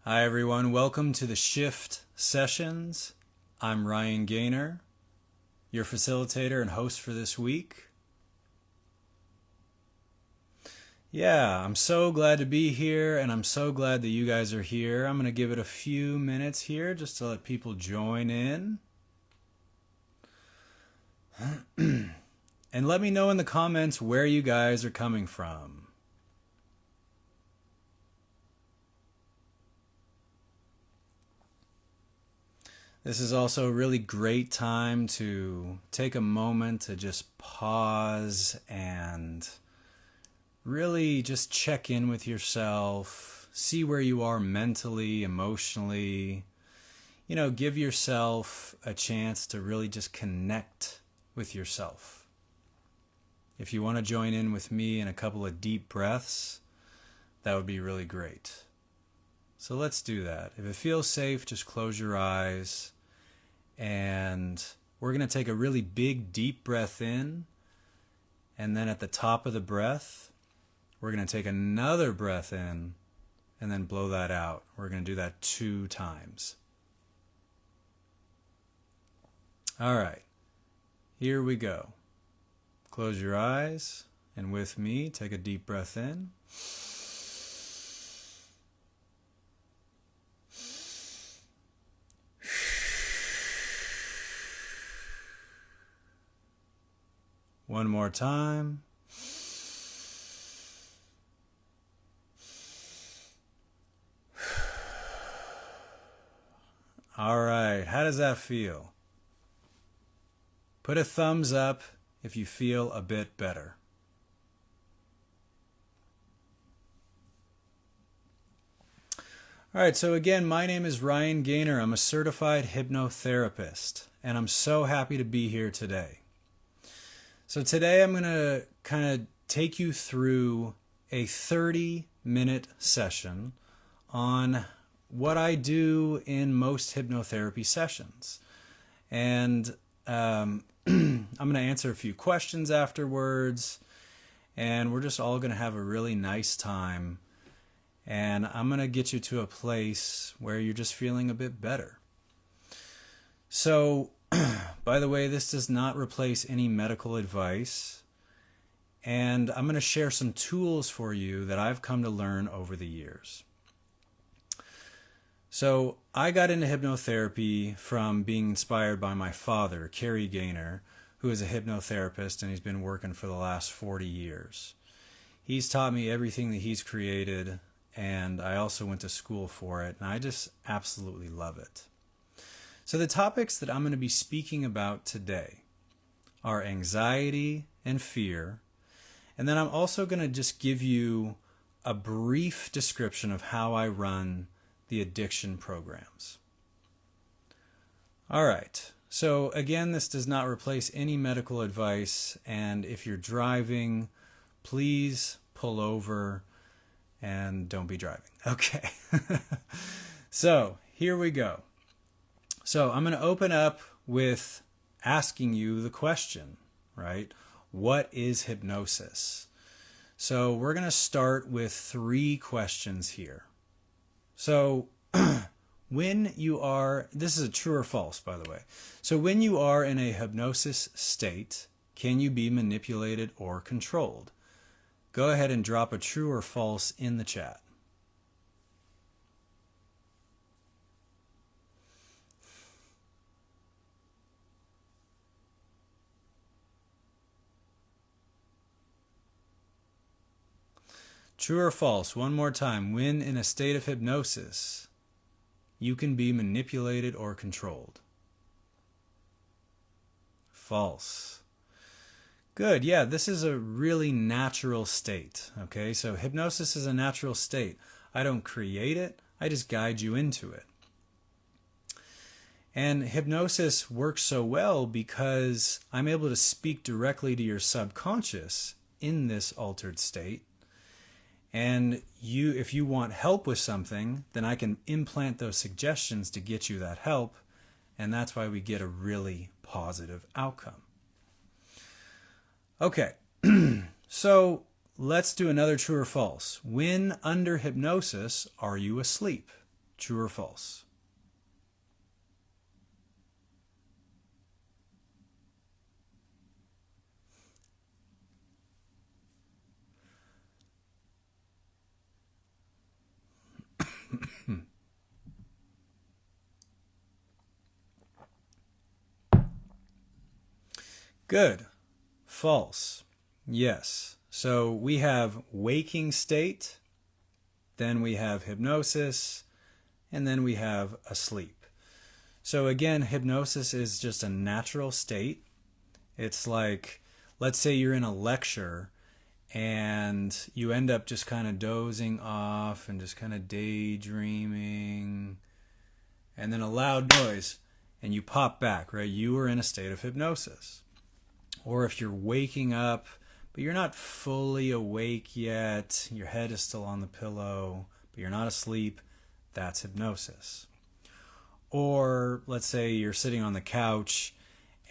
Hi everyone, welcome to the Shift Sessions. I'm Ryan Gaynor, your facilitator and host for this week. Yeah, I'm so glad to be here, and I'm so glad that you guys are here. I'm going to give it a few minutes here just to let people join in. And let me know in the comments where you guys are coming from. This is also a really great time to take a moment to just pause and really just check in with yourself, see where you are mentally, emotionally. Give yourself a chance to really just connect with yourself. If you want to join in with me in a couple of deep breaths, that would be really great. So let's do that. If it feels safe, just close your eyes. And we're going to take a really big, deep breath in. And then at the top of the breath, we're going to take another breath in and then blow that out. We're going to do that 2 times. All right, here we go. Close your eyes, and with me, take a deep breath in. One more time. All right, how does that feel? Put a thumbs up if you feel a bit better. All right, so again, my name is Ryan Gaynor. I'm a certified hypnotherapist, and I'm so happy to be here today. So today I'm going to kind of take you through a 30-minute session on what I do in most hypnotherapy sessions. And I'm going to answer a few questions afterwards, and we're just all going to have a really nice time. And I'm going to get you to a place where you're just feeling a bit better. So, by the way, this does not replace any medical advice, and I'm going to share some tools for you that I've come to learn over the years. So I got into hypnotherapy from being inspired by my father, Gaynor, who is a hypnotherapist, and he's been working for the last 40 years. He's taught me everything that he's created, and I also went to school for it, and I just absolutely love it. So the topics that I'm going to be speaking about today are anxiety and fear. And then I'm also going to just give you a brief description of how I run the addiction programs. All right. So again, this does not replace any medical advice. And if you're driving, please pull over and don't be driving. Okay. So here we go. So I'm going to open up with asking you the question, right? What is hypnosis? So we're going to start with 3 questions here. So when you are, this is a true or false, by the way. So when you are in a hypnosis state, can you be manipulated or controlled? Go ahead and drop a true or false in the chat. True or false? One more time. When in a state of hypnosis, you can be manipulated or controlled. False. Good. Yeah, this is a really natural state. Okay, so hypnosis is a natural state. I don't create it. I just guide you into it. And hypnosis works so well because I'm able to speak directly to your subconscious in this altered state. And if you want help with something, then I can implant those suggestions to get you that help. And that's why we get a really positive outcome. Okay, so let's do another true or false. When under hypnosis, are you asleep? True or false? Good. False. Yes. So we have waking state, then we have hypnosis, and then we have asleep. So again, hypnosis is just a natural state. It's like, let's say you're in a lecture and you end up just kind of dozing off and just kind of daydreaming, and then a loud noise and you pop back, right? You were in a state of hypnosis. Or if you're waking up, but you're not fully awake yet, your head is still on the pillow, but you're not asleep, that's hypnosis. Or let's say you're sitting on the couch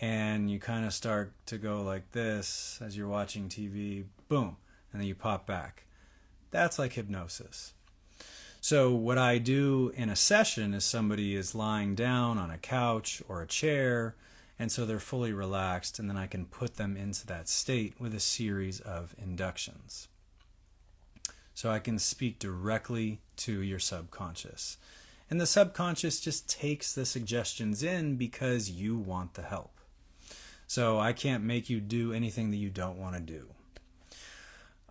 and you kind of start to go like this as you're watching TV, boom, and then you pop back. That's like hypnosis. So what I do in a session is somebody is lying down on a couch or a chair, and so they're fully relaxed, and then I can put them into that state with a series of inductions. So I can speak directly to your subconscious. And the subconscious just takes the suggestions in because you want the help. So I can't make you do anything that you don't want to do.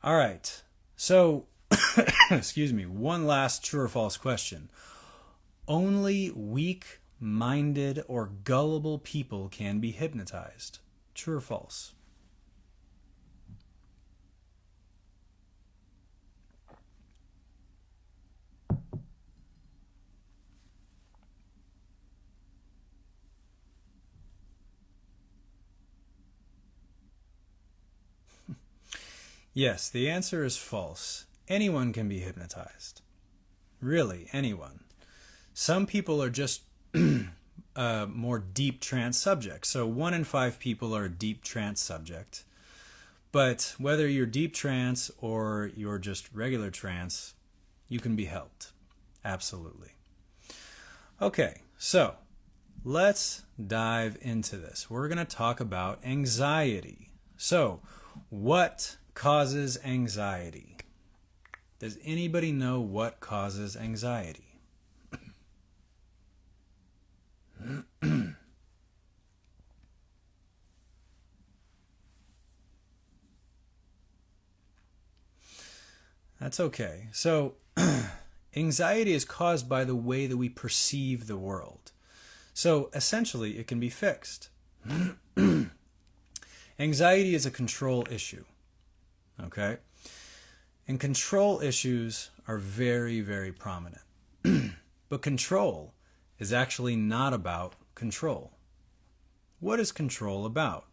All right. So, excuse me, one last true or false question. Only weak-minded or gullible people can be hypnotized. True or false? Yes, the answer is false. Anyone can be hypnotized. Really, anyone. Some people are just more deep trance subjects. So 1 in 5 people are a deep trance subject. But whether you're deep trance or you're just regular trance, you can be helped. Absolutely. Okay, so let's dive into this. We're going to talk about anxiety. So, what causes anxiety? Does anybody know what causes anxiety? That's okay. So, anxiety is caused by the way that we perceive the world. So, essentially, it can be fixed. Anxiety is a control issue. Okay? And control issues are very, very prominent. But control is actually not about control. What is control about?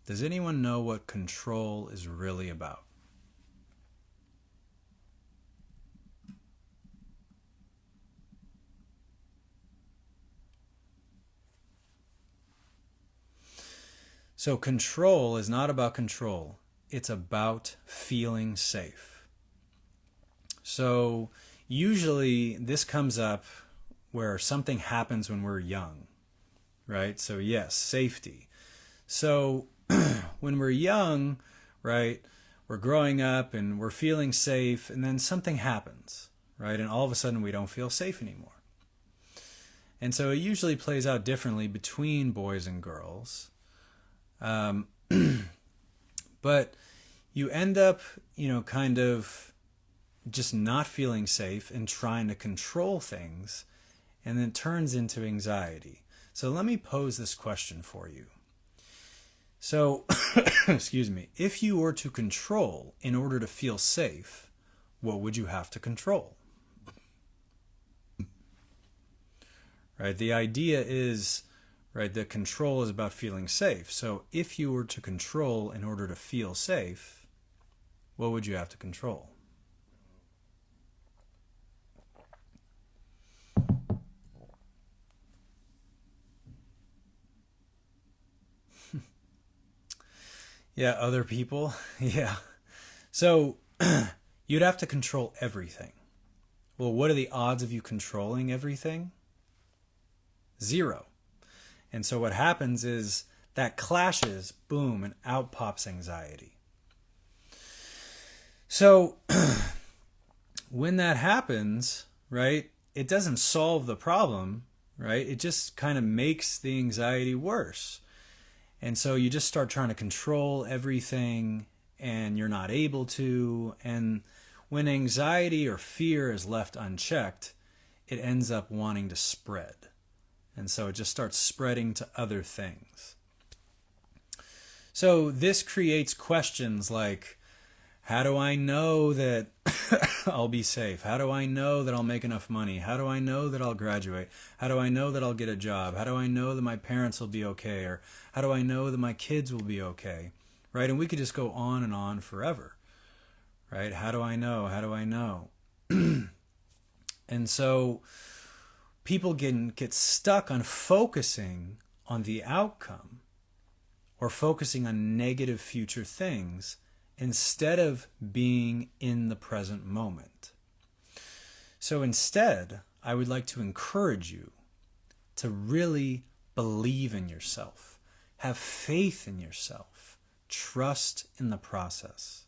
Does anyone know what control is really about? So control is not about control. It's about feeling safe. So usually this comes up where something happens when we're young, right? So yes, safety. So when we're young, right, we're growing up and we're feeling safe, and then something happens, right? And all of a sudden we don't feel safe anymore. And so it usually plays out differently between boys and girls. But you end up, kind of just not feeling safe and trying to control things, and then it turns into anxiety. So let me pose this question for you. So, excuse me, if you were to control in order to feel safe, what would you have to control? Right? The idea is, right, that control is about feeling safe. So if you were to control in order to feel safe, what would you have to control? Yeah, other people. Yeah. So you'd have to control everything. Well, what are the odds of you controlling everything? 0. And so what happens is that clashes, boom, and out pops anxiety. So when that happens, right, it doesn't solve the problem, right? It just kind of makes the anxiety worse. And so you just start trying to control everything and you're not able to. And when anxiety or fear is left unchecked, it ends up wanting to spread. And so it just starts spreading to other things. So this creates questions like, how do I know that I'll be safe? How do I know that I'll make enough money? How do I know that I'll graduate? How do I know that I'll get a job? How do I know that my parents will be okay? Or how do I know that my kids will be okay? Right? And we could just go on and on forever. Right? How do I know? How do I know? And so people get stuck on focusing on the outcome or focusing on negative future things instead of being in the present moment. So instead, I would like to encourage you to really believe in yourself, have faith in yourself, trust in the process.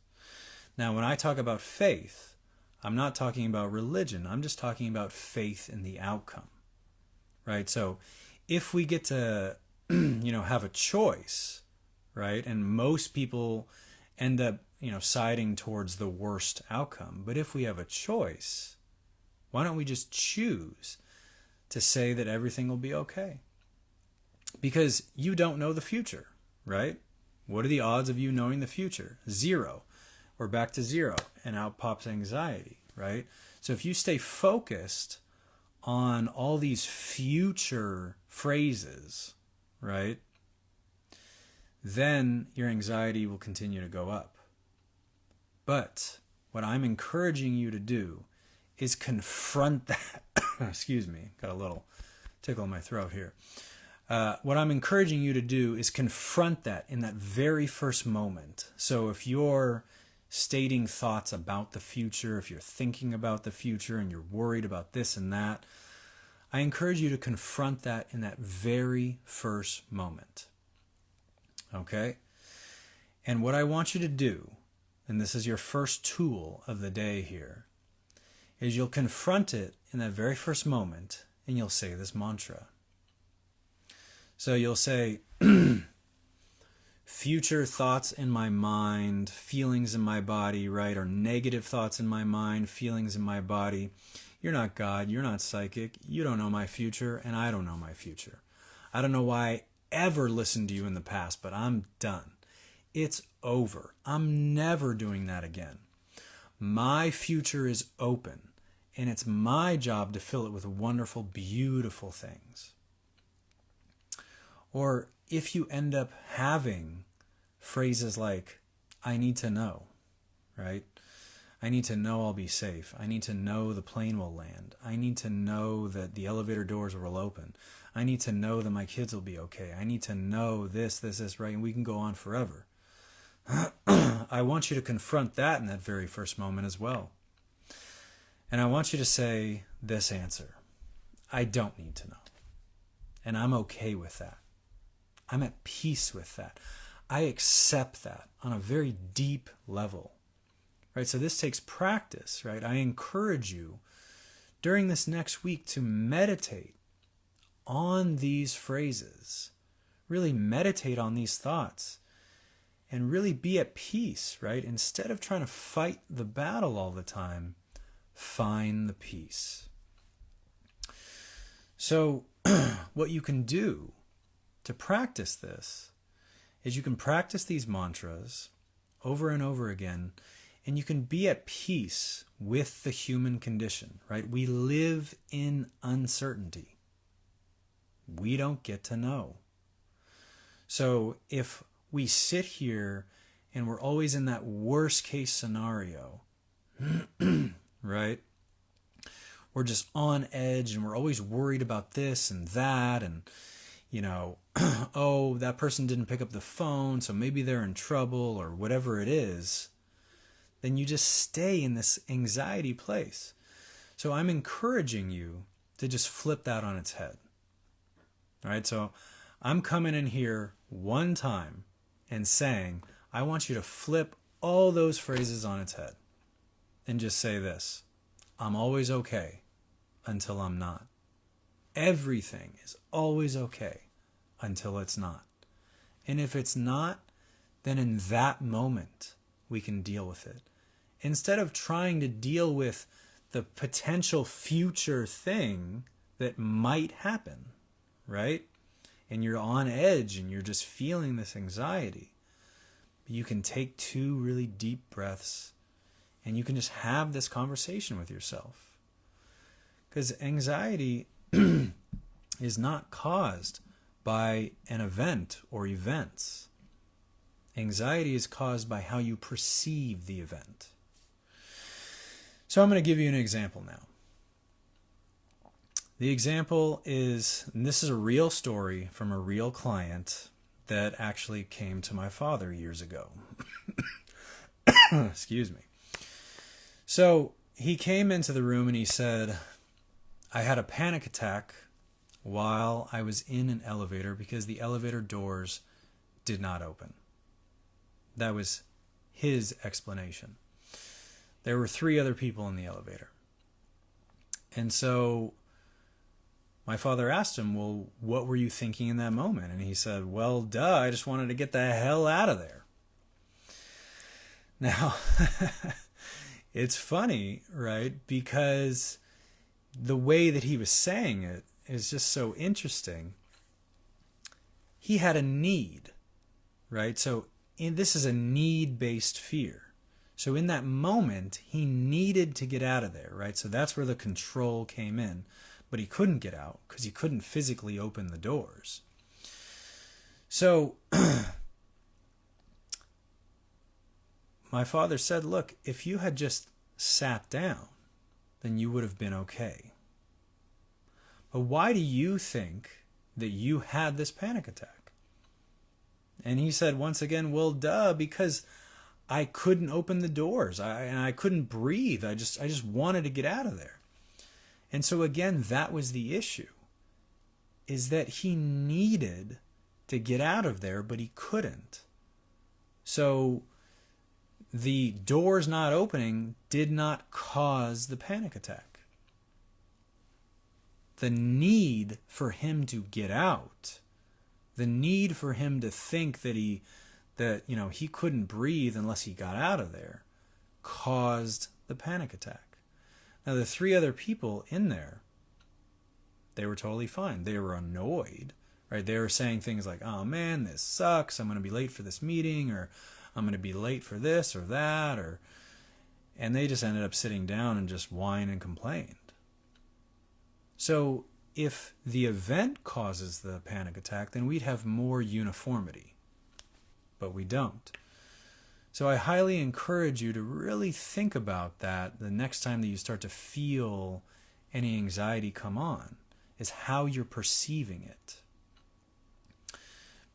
Now, when I talk about faith, I'm not talking about religion. I'm just talking about faith in the outcome, right? So if we get to, have a choice, right? And most people end up, siding towards the worst outcome. But if we have a choice, why don't we just choose to say that everything will be okay? Because you don't know the future, right? What are the odds of you knowing the future? 0. We're back to 0, and out pops anxiety, right? So if you stay focused on all these future phrases, right, then your anxiety will continue to go up. But what I'm encouraging you to do is confront that. Excuse me, got a little tickle in my throat here. What I'm encouraging you to do is confront that in that very first moment. So if you're stating thoughts about the future, if you're thinking about the future and you're worried about this and that, I encourage you to confront that in that very first moment. Okay? And what I want you to do, and this is your first tool of the day here, is you'll confront it in that very first moment and you'll say this mantra. So you'll say, future thoughts in my mind, feelings in my body, right? Or negative thoughts in my mind, feelings in my body. You're not God, you're not psychic, you don't know my future, and I don't know my future. I don't know why I ever listened to you in the past, but I'm done. It's over. I'm never doing that again. My future is open, and it's my job to fill it with wonderful, beautiful things. Or if you end up having phrases like, I need to know, right? I need to know I'll be safe. I need to know the plane will land. I need to know that the elevator doors will open. I need to know that my kids will be okay. I need to know this, right? And we can go on forever. I want you to confront that in that very first moment as well. And I want you to say this answer. I don't need to know. And I'm okay with that. I'm at peace with that. I accept that on a very deep level. Right? So this takes practice, right? I encourage you during this next week to meditate on these phrases. Really meditate on these thoughts and really be at peace, right? Instead of trying to fight the battle all the time, find the peace. So what you can do to practice this is you can practice these mantras over and over again, and you can be at peace with the human condition, right? We live in uncertainty. We don't get to know. So if we sit here and we're always in that worst case scenario, right? We're just on edge and we're always worried about this and that and, oh, that person didn't pick up the phone, so maybe they're in trouble or whatever it is, then you just stay in this anxiety place. So I'm encouraging you to just flip that on its head. All right, so I'm coming in here one time and saying, I want you to flip all those phrases on its head and just say this: I'm always okay until I'm not. Everything is always okay until it's not. And if it's not, then in that moment, we can deal with it. Instead of trying to deal with the potential future thing that might happen, right? And you're on edge and you're just feeling this anxiety. You can take 2 really deep breaths and you can just have this conversation with yourself. Because anxiety is not caused by an event or events. Anxiety is caused by how you perceive the event. So I'm going to give you an example now. The example is, and this is a real story from a real client that actually came to my father years ago. Excuse me. So he came into the room and he said, I had a panic attack while I was in an elevator because the elevator doors did not open. That was his explanation. There were 3 other people in the elevator. And so my father asked him, well, what were you thinking in that moment? And he said, well, duh, I just wanted to get the hell out of there. Now, it's funny, right? Because the way that he was saying it is just so interesting. He had a need, right? So this is a need-based fear. So in that moment, he needed to get out of there, right? So that's where the control came in. But he couldn't get out because he couldn't physically open the doors. So my father said, look, if you had just sat down, then you would have been okay. But why do you think that you had this panic attack? And he said, once again, well, duh, because I couldn't open the doors. I couldn't breathe. I just wanted to get out of there. And so again, that was the issue, is that he needed to get out of there, but he couldn't. So the doors not opening did not cause the panic attack. The need for him to get out, the need for him to think that he couldn't breathe unless he got out of there, caused the panic attack. Now, the 3 other people in there, they were totally fine. They were annoyed, right? They were saying things like, oh man, this sucks. I'm going to be late for this meeting, or I'm going to be late for this or that, and they just ended up sitting down and just whined and complained. So if the event causes the panic attack, then we'd have more uniformity, but we don't. So I highly encourage you to really think about that the next time that you start to feel any anxiety come on, is how you're perceiving it.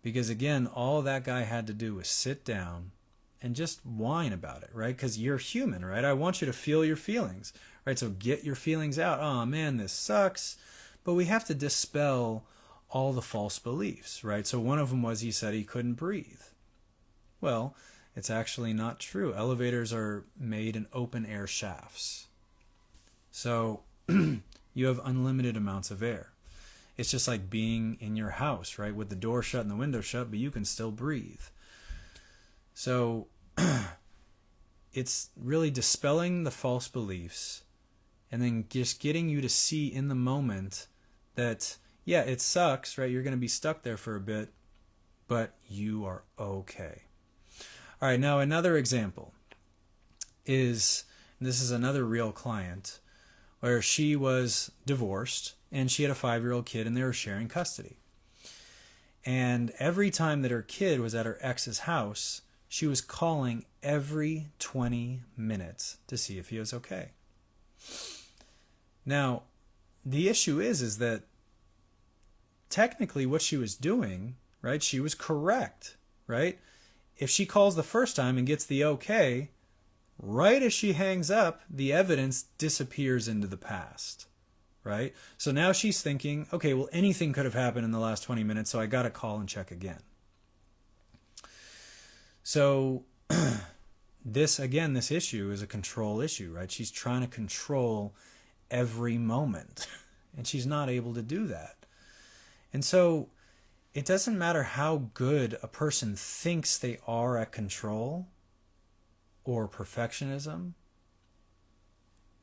Because again, all that guy had to do was sit down and just whine about it, right? Because you're human, right? I want you to feel your feelings, right? So get your feelings out. Oh man, this sucks. But we have to dispel all the false beliefs, right? So one of them was he said he couldn't breathe. Well, it's actually not true. Elevators are made in open air shafts. So you have unlimited amounts of air. It's just like being in your house, right? With the door shut and the window shut, but you can still breathe. So it's really dispelling the false beliefs and then just getting you to see in the moment that, yeah, it sucks, right? You're going to be stuck there for a bit, but you are okay. All right, now another example is, this is another real client, where she was divorced and she had a 5-year-old kid and they were sharing custody. And every time that her kid was at her ex's house, she was calling every 20 minutes to see if he was okay. Now, the issue is that technically what she was doing, right, she was correct, right? If she calls the first time and gets the okay, Right as she hangs up, the evidence disappears into the past, right? So now she's thinking, okay, well, anything could have happened in the last 20 minutes, so I got to call and check again. So this issue is a control issue, right? She's trying to control every moment, and she's not able to do that. And so it doesn't matter how good a person thinks they are at control or perfectionism,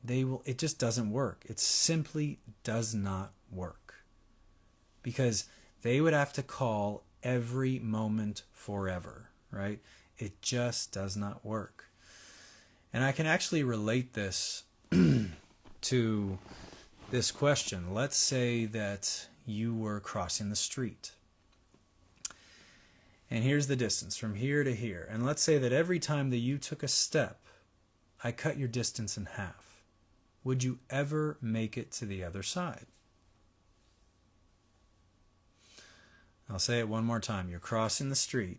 it just doesn't work. It simply does not work. Because they would have to call every moment forever, right? It just does not work. And I can actually relate this to this question. Let's say that you were crossing the street. And here's the distance from here to here. And let's say that every time that you took a step, I cut your distance in half. Would you ever make it to the other side? I'll say it one more time. You're crossing the street,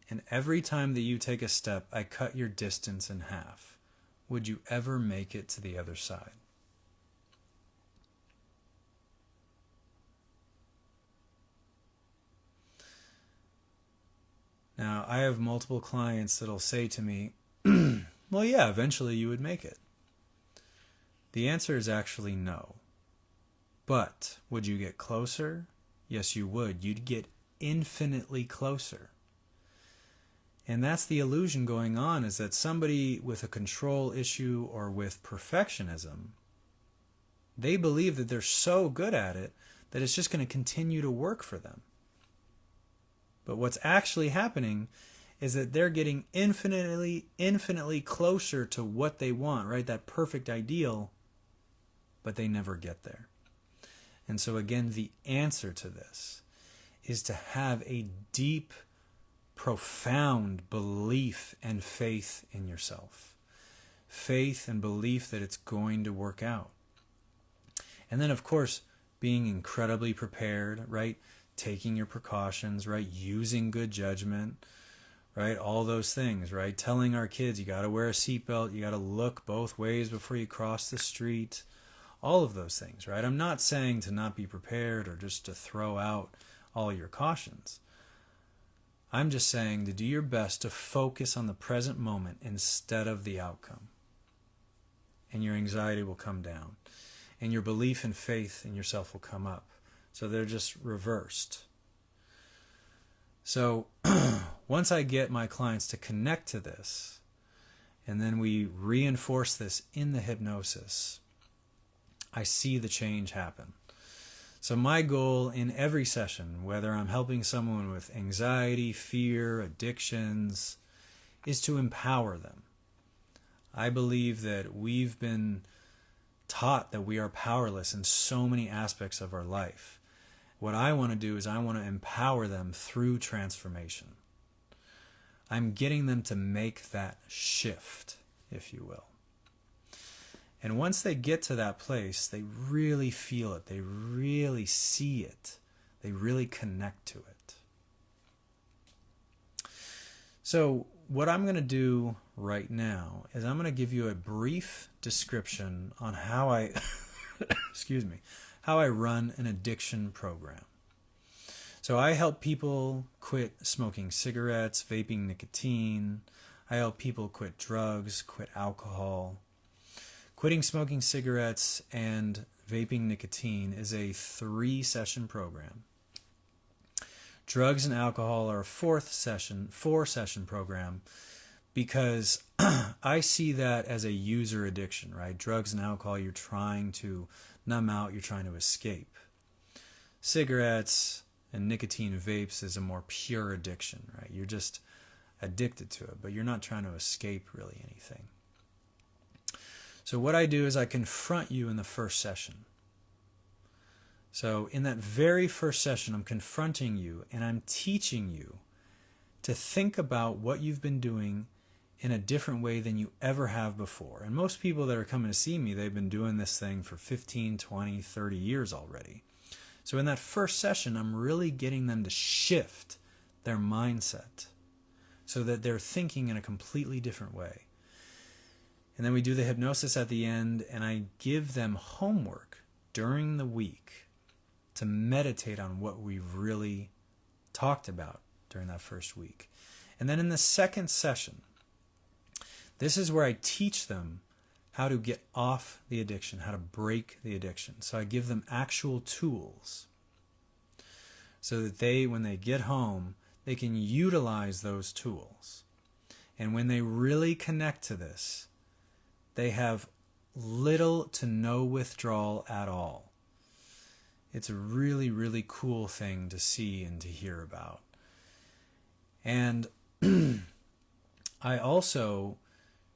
and every time that you take a step, I cut your distance in half. Would you ever make it to the other side? Now, I have multiple clients that'll say to me, well, yeah, eventually you would make it. The answer is actually no. But would you get closer? Yes, you would. You'd get infinitely closer. And that's the illusion going on, is that somebody with a control issue or with perfectionism, they believe that they're so good at it that it's just going to continue to work for them. But what's actually happening is that they're getting infinitely closer to what they want, right? That perfect ideal, but they never get there. And so again, the answer to this is to have a deep, profound belief and faith in yourself. Faith and belief that it's going to work out. And then, of course, being incredibly prepared, right? Taking your precautions, right? Using good judgment, right? All those things, right? Telling our kids, you got to wear a seatbelt, you got to look both ways before you cross the street. All of those things, right? I'm not saying to not be prepared or just to throw out all your cautions. I'm just saying to do your best to focus on the present moment instead of the outcome. And your anxiety will come down. And your belief and faith in yourself will come up. So they're just reversed. So once I get my clients to connect to this, and then we reinforce this in the hypnosis, I see the change happen. So my goal in every session, whether I'm helping someone with anxiety, fear, addictions, is to empower them. I believe that we've been taught that we are powerless in so many aspects of our life. What I want to do is I want to empower them through transformation. I'm getting them to make that shift, if you will. And once they get to that place, they really feel it. They really see it. They really connect to it. So what I'm going to do right now is I'm going to give you a brief description on how I, how I run an addiction program. So I help people quit smoking cigarettes, vaping nicotine. I help people quit drugs, quit alcohol. Quitting smoking cigarettes and vaping nicotine is a 3-session program. Drugs and alcohol are a 4-session program because I see that as a user addiction, right? Drugs and alcohol, you're trying to numb out, you're trying to escape. Cigarettes and nicotine vapes is a more pure addiction, right? You're just addicted to it, but you're not trying to escape really anything. So what I do is I confront you in the first session. So in that very first session, I'm confronting you and I'm teaching you to think about what you've been doing in a different way than you ever have before. And most people that are coming to see me, they've been doing this thing for 15, 20, 30 years already. So in that first session, I'm really getting them to shift their mindset so that they're thinking in a completely different way. And then we do the hypnosis at the end, and I give them homework during the week to meditate on what we've really talked about during that first week. And then in the second session, this is where I teach them how to get off the addiction, how to break the addiction. So I give them actual tools so that when they get home, they can utilize those tools. And when they really connect to this, they have little to no withdrawal at all. It's a really, really cool thing to see and to hear about. And I also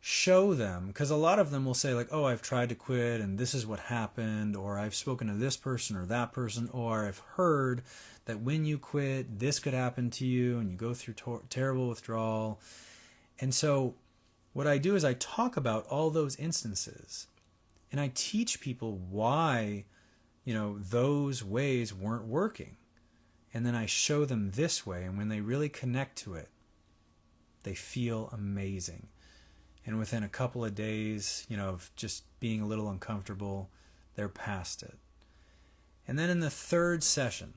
show them, because a lot of them will say like, oh, I've tried to quit and this is what happened, or I've spoken to this person or that person, or I've heard that when you quit, this could happen to you and you go through terrible withdrawal. And so what I do is I talk about all those instances and I teach people why, those ways weren't working. And then I show them this way, and when they really connect to it, they feel amazing. And within a couple of days, of just being a little uncomfortable, they're past it. And then in the third session,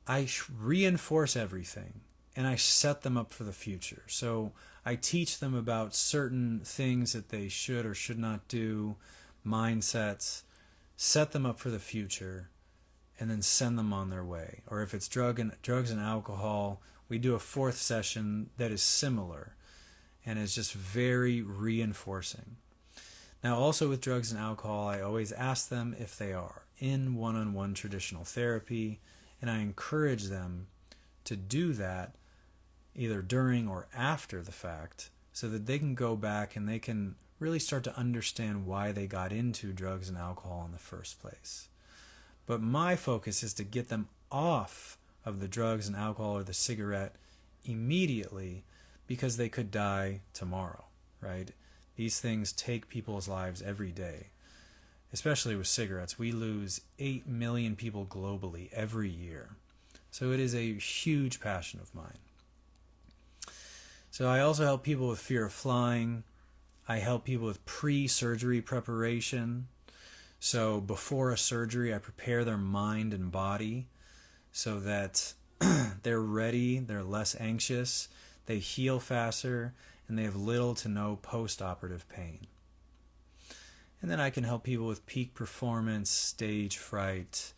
I reinforce everything and I set them up for the future. So I teach them about certain things that they should or should not do, mindsets, set them up for the future, and then send them on their way. Or if it's drugs and alcohol, we do a fourth session that is similar and is just very reinforcing. Now, also with drugs and alcohol, I always ask them if they are in one-on-one traditional therapy, and I encourage them to do that either during or after the fact so that they can go back and they can really start to understand why they got into drugs and alcohol in the first place. But my focus is to get them off of the drugs and alcohol or the cigarette immediately, because they could die tomorrow, right? These things take people's lives every day, especially with cigarettes. We lose 8 million people globally every year. So it is a huge passion of mine. So I also help people with fear of flying. I help people with pre-surgery preparation. So before a surgery, I prepare their mind and body so that they're ready, they're less anxious, they heal faster, and they have little to no post-operative pain. And then I can help people with peak performance, stage fright,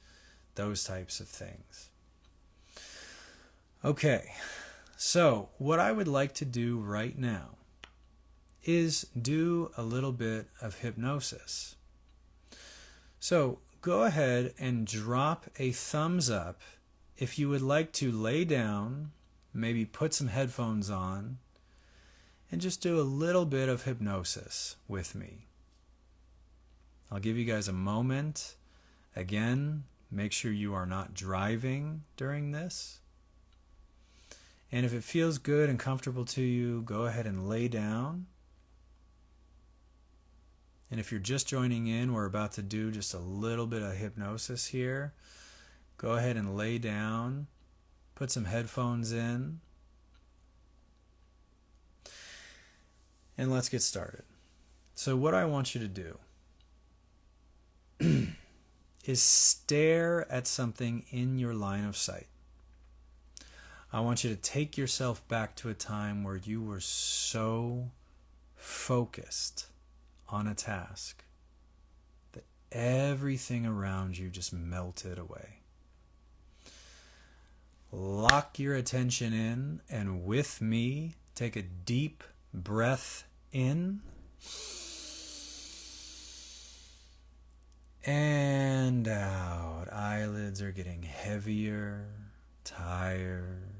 those types of things. Okay, so what I would like to do right now is do a little bit of hypnosis. So go ahead and drop a thumbs up if you would like to lay down, maybe put some headphones on, and just do a little bit of hypnosis with me. I'll give you guys a moment. Again, make sure you are not driving during this. And if it feels good and comfortable to you, go ahead and lay down. And if you're just joining in, we're about to do just a little bit of hypnosis here. Go ahead and lay down, put some headphones in, and let's get started. So what I want you to do is stare at something in your line of sight. I want you to take yourself back to a time where you were so focused on a task that everything around you just melted away. Lock your attention in, and with me, take a deep breath in and out. Eyelids are getting heavier, tired,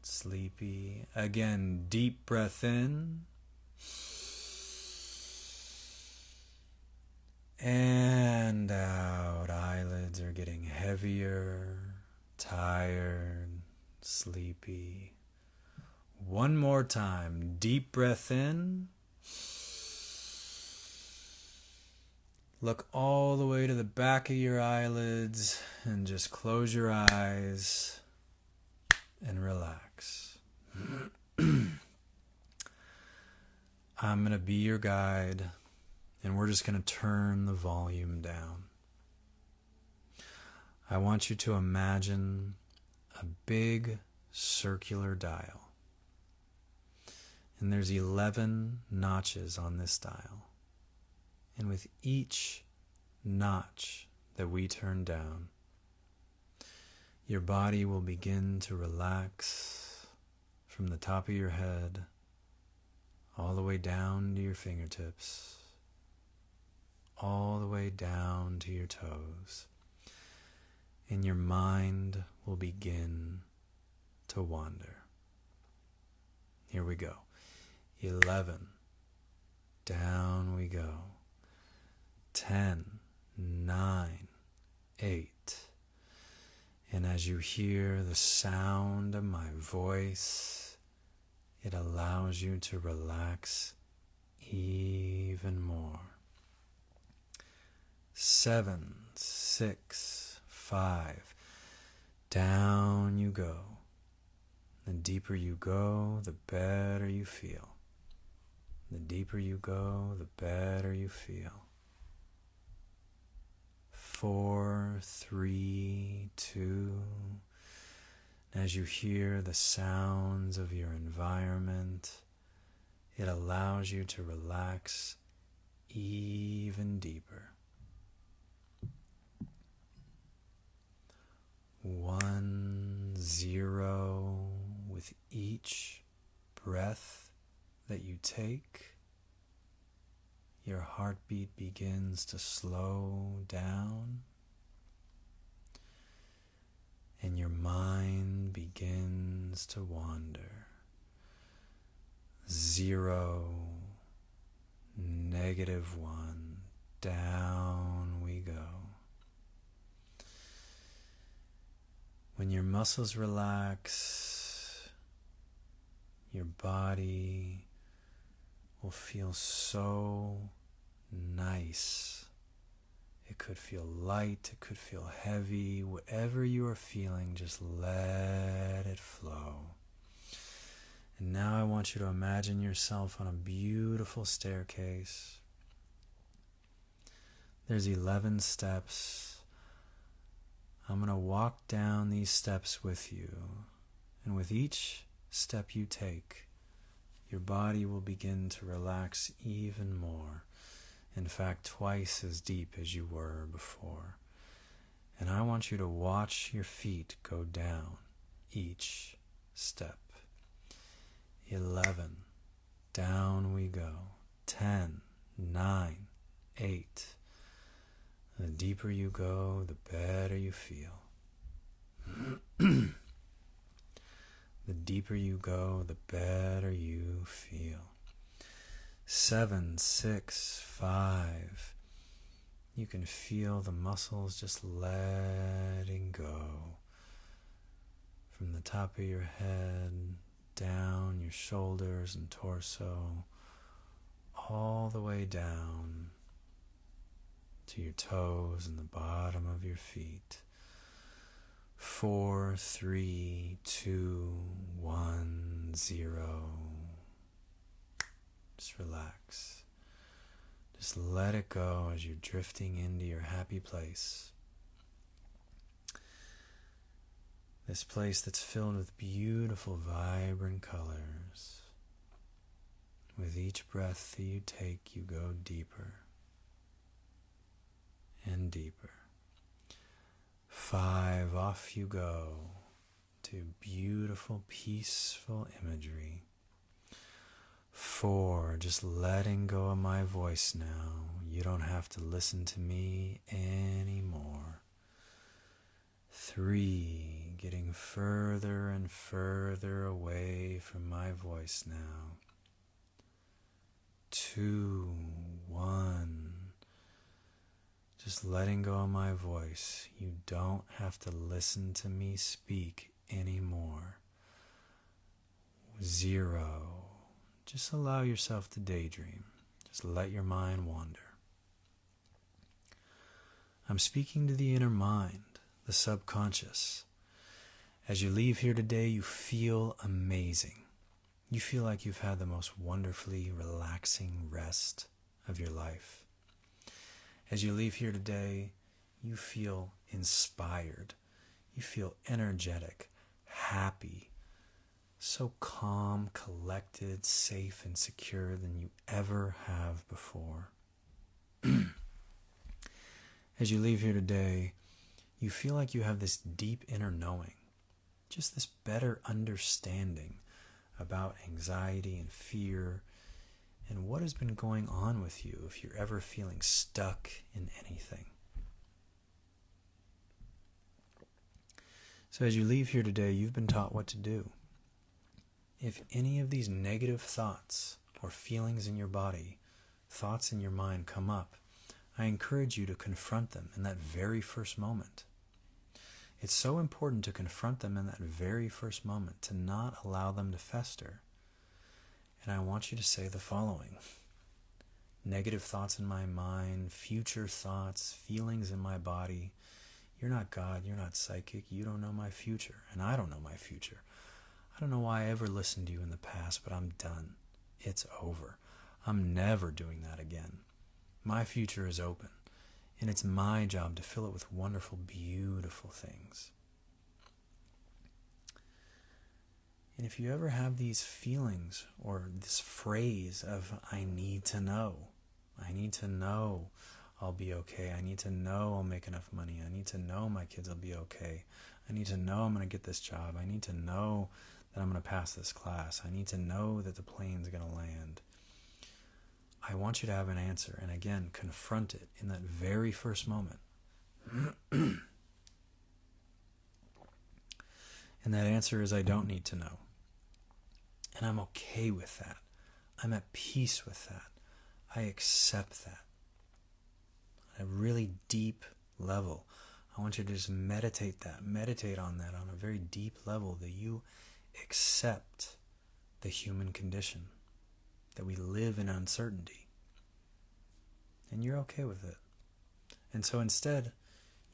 sleepy. Again, deep breath in and out. Eyelids are getting heavier, tired, sleepy. One more time. Deep breath in. Look all the way to the back of your eyelids and just close your eyes and relax. I'm going to be your guide, and we're just going to turn the volume down. I want you to imagine a big circular dial. And there's 11 notches on this dial. And with each notch that we turn down, your body will begin to relax from the top of your head all the way down to your fingertips, all the way down to your toes. And your mind will begin to wander. Here we go. 11. Down we go. 10, 9, 8. And as you hear the sound of my voice, it allows you to relax even more. 7, 6, 5. Down you go. The deeper you go, the better you feel. The deeper you go, the better you feel. 4, 3, 2. As you hear the sounds of your environment, it allows you to relax even deeper. 1, 0. With each breath that you take, your heartbeat begins to slow down, and your mind begins to wander. 0, -1, down we go. When your muscles relax, your body will feel so nice. It could feel light, it could feel heavy. Whatever you are feeling, just let it flow. And now I want you to imagine yourself on a beautiful staircase. There's 11 steps. I'm going to walk down these steps with you. And with each step you take, your body will begin to relax even more. In fact, twice as deep as you were before. And I want you to watch your feet go down each step. 11. Down we go. 10, 9, 8. The deeper you go, the better you feel. The deeper you go, the better you feel. 7, 6, 5. You can feel the muscles just letting go. From the top of your head, down your shoulders and torso, all the way down to your toes and the bottom of your feet. 4, 3, 2, 1, 0. Just relax. Just let it go as you're drifting into your happy place. This place that's filled with beautiful, vibrant colors. With each breath that you take, you go deeper and deeper. 5, off you go to beautiful, peaceful imagery. 4, just letting go of my voice now. You don't have to listen to me anymore. 3, getting further and further away from my voice now. 2, 1. Just letting go of my voice. You don't have to listen to me speak anymore. 0. Just allow yourself to daydream. Just let your mind wander. I'm speaking to the inner mind, the subconscious. As you leave here today, you feel amazing. you feel like you've had the most wonderfully relaxing rest of your life. As you leave here today, you feel inspired. You feel energetic, happy, so calm, collected, safe, and secure than you ever have before. As you leave here today, you feel like you have this deep inner knowing, just this better understanding about anxiety and fear and what has been going on with you if you're ever feeling stuck in anything. So as you leave here today, you've been taught what to do. If any of these negative thoughts or feelings in your body, thoughts in your mind come up, I encourage you to confront them in that very first moment. It's so important to confront them in that very first moment, to not allow them to fester. And I want you to say the following: negative thoughts in my mind, future thoughts, feelings in my body. You're not God, you're not psychic, you don't know my future, and I don't know my future. I don't know why I ever listened to you in the past, but I'm done. It's over. I'm never doing that again. My future is open, and it's my job to fill it with wonderful, beautiful things. And if you ever have these feelings or this phrase of, I need to know I'll be okay. I need to know I'll make enough money. I need to know my kids will be okay. I need to know I'm going to get this job. I need to know that I'm going to pass this class. I need to know that the plane's going to land. I want you to have an answer. And again, confront it in that very first moment. And that answer is, I don't need to know. And I'm okay with that. I'm at peace with that. I accept that. At a really deep level, I want you to just meditate on that on a very deep level, that you accept the human condition, that we live in uncertainty. And you're okay with it. And so instead,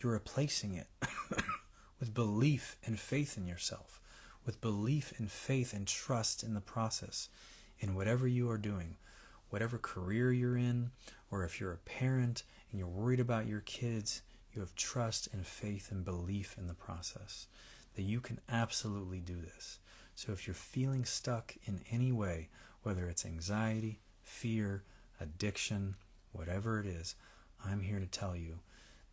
you're replacing it with belief and faith in yourself, with belief and faith and trust in the process, in whatever you are doing, whatever career you're in, or if you're a parent and you're worried about your kids, you have trust and faith and belief in the process, that you can absolutely do this. So if you're feeling stuck in any way, whether it's anxiety, fear, addiction, whatever it is, I'm here to tell you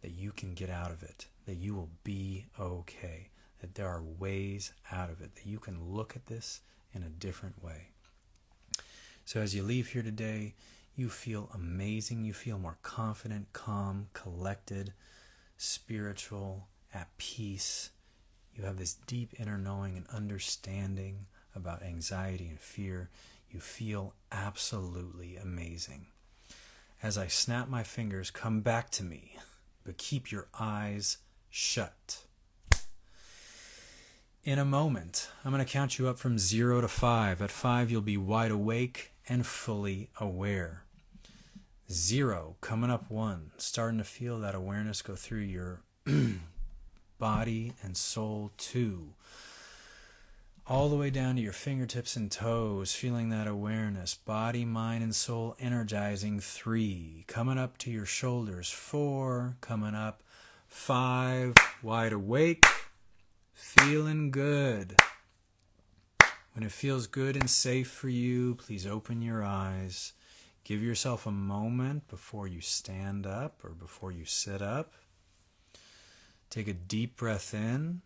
that you can get out of it, that you will be okay, that there are ways out of it, that you can look at this in a different way. So as you leave here today, you feel amazing, you feel more confident, calm, collected, spiritual, at peace. You have this deep inner knowing and understanding about anxiety and fear. You feel absolutely amazing. As I snap my fingers, come back to me, but keep your eyes shut. In a moment, I'm going to count you up from 0 to 5. At 5, you'll be wide awake and fully aware. 0, coming up 1, starting to feel that awareness go through your body and soul. 2, all the way down to your fingertips and toes, feeling that awareness, body, mind, and soul energizing. 3, coming up to your shoulders. 4, coming up. 5, wide awake, feeling good. When it feels good and safe for you, please open your eyes. Give yourself a moment before you stand up or before you sit up. Take a deep breath in.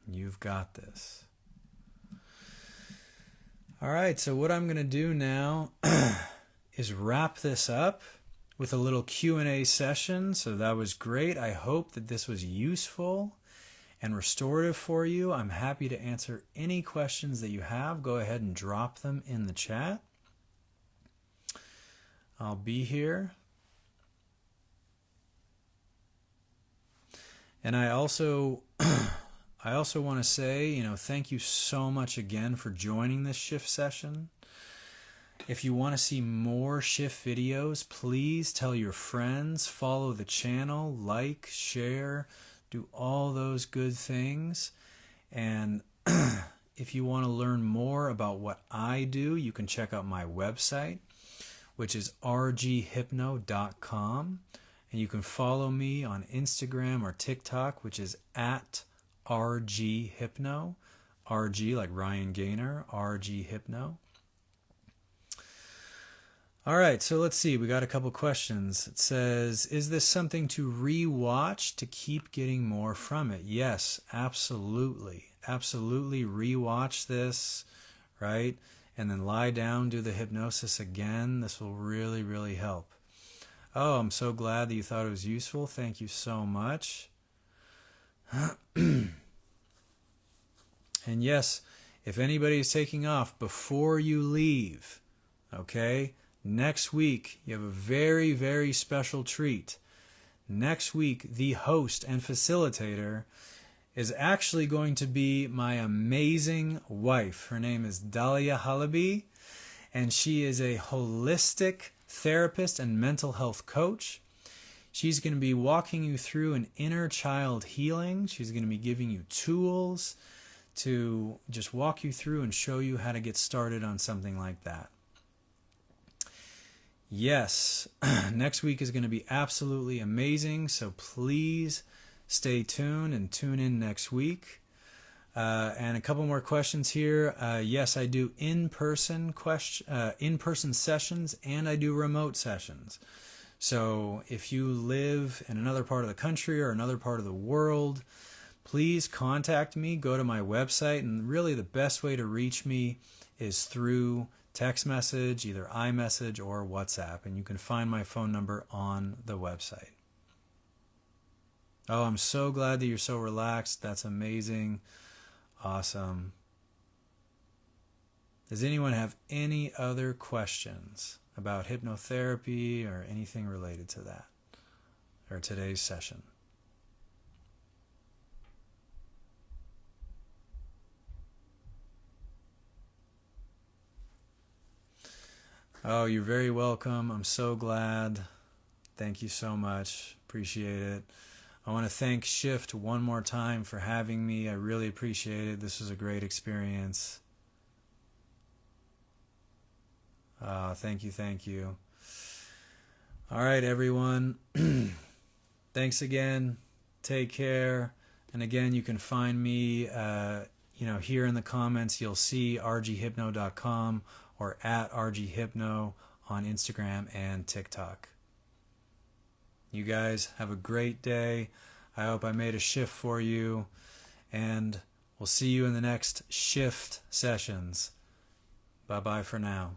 You've got this. All right, so what I'm going to do now is wrap this up with a little Q&A session. So that was great. I hope that this was useful and restorative for you. I'm happy to answer any questions that you have. Go ahead and drop them in the chat. I'll be here. And I also want to say, thank you so much again for joining this shift session. If you want to see more shift videos, please tell your friends, follow the channel, like, share, do all those good things. And if you want to learn more about what I do, you can check out my website, which is rghypno.com. And you can follow me on Instagram or TikTok, which is at rghypno. RG like Ryan Gaynor, rghypno. All right, so let's see. We got a couple questions. It says, is this something to re-watch to keep getting more from it? Yes, absolutely. Absolutely re-watch this, right? And then lie down, do the hypnosis again. This will really, really help. Oh, I'm so glad that you thought it was useful. Thank you so much. And yes, if anybody is taking off before you leave, okay, next week you have a very, very special treat. Next week, the host and facilitator is actually going to be my amazing wife. Her name is Dalia Halaby, and she is a holistic therapist and mental health coach. She's going to be walking you through an inner child healing. She's going to be giving you tools to just walk you through and show you how to get started on something like that. Yes, next week is going to be absolutely amazing, so please stay tuned and tune in next week. And a couple more questions here. Yes, I do in-person sessions, and I do remote sessions. So if you live in another part of the country or another part of the world, please contact me. Go to my website, and really the best way to reach me is through text message, either iMessage or WhatsApp, and you can find my phone number on the website. Oh, I'm so glad that you're so relaxed. That's amazing. Awesome. Does anyone have any other questions about hypnotherapy or anything related to that, or today's session? Oh, you're very welcome. I'm so glad. Thank you so much. Appreciate it. I want to thank Shift one more time for having me. I really appreciate it. This was a great experience. Thank you, thank you. All right, everyone. Thanks again. Take care. And again, you can find me, here in the comments. You'll see rghypno.com or at rghypno on Instagram and TikTok. You guys have a great day. I hope I made a shift for you, and we'll see you in the next shift sessions. Bye-bye for now.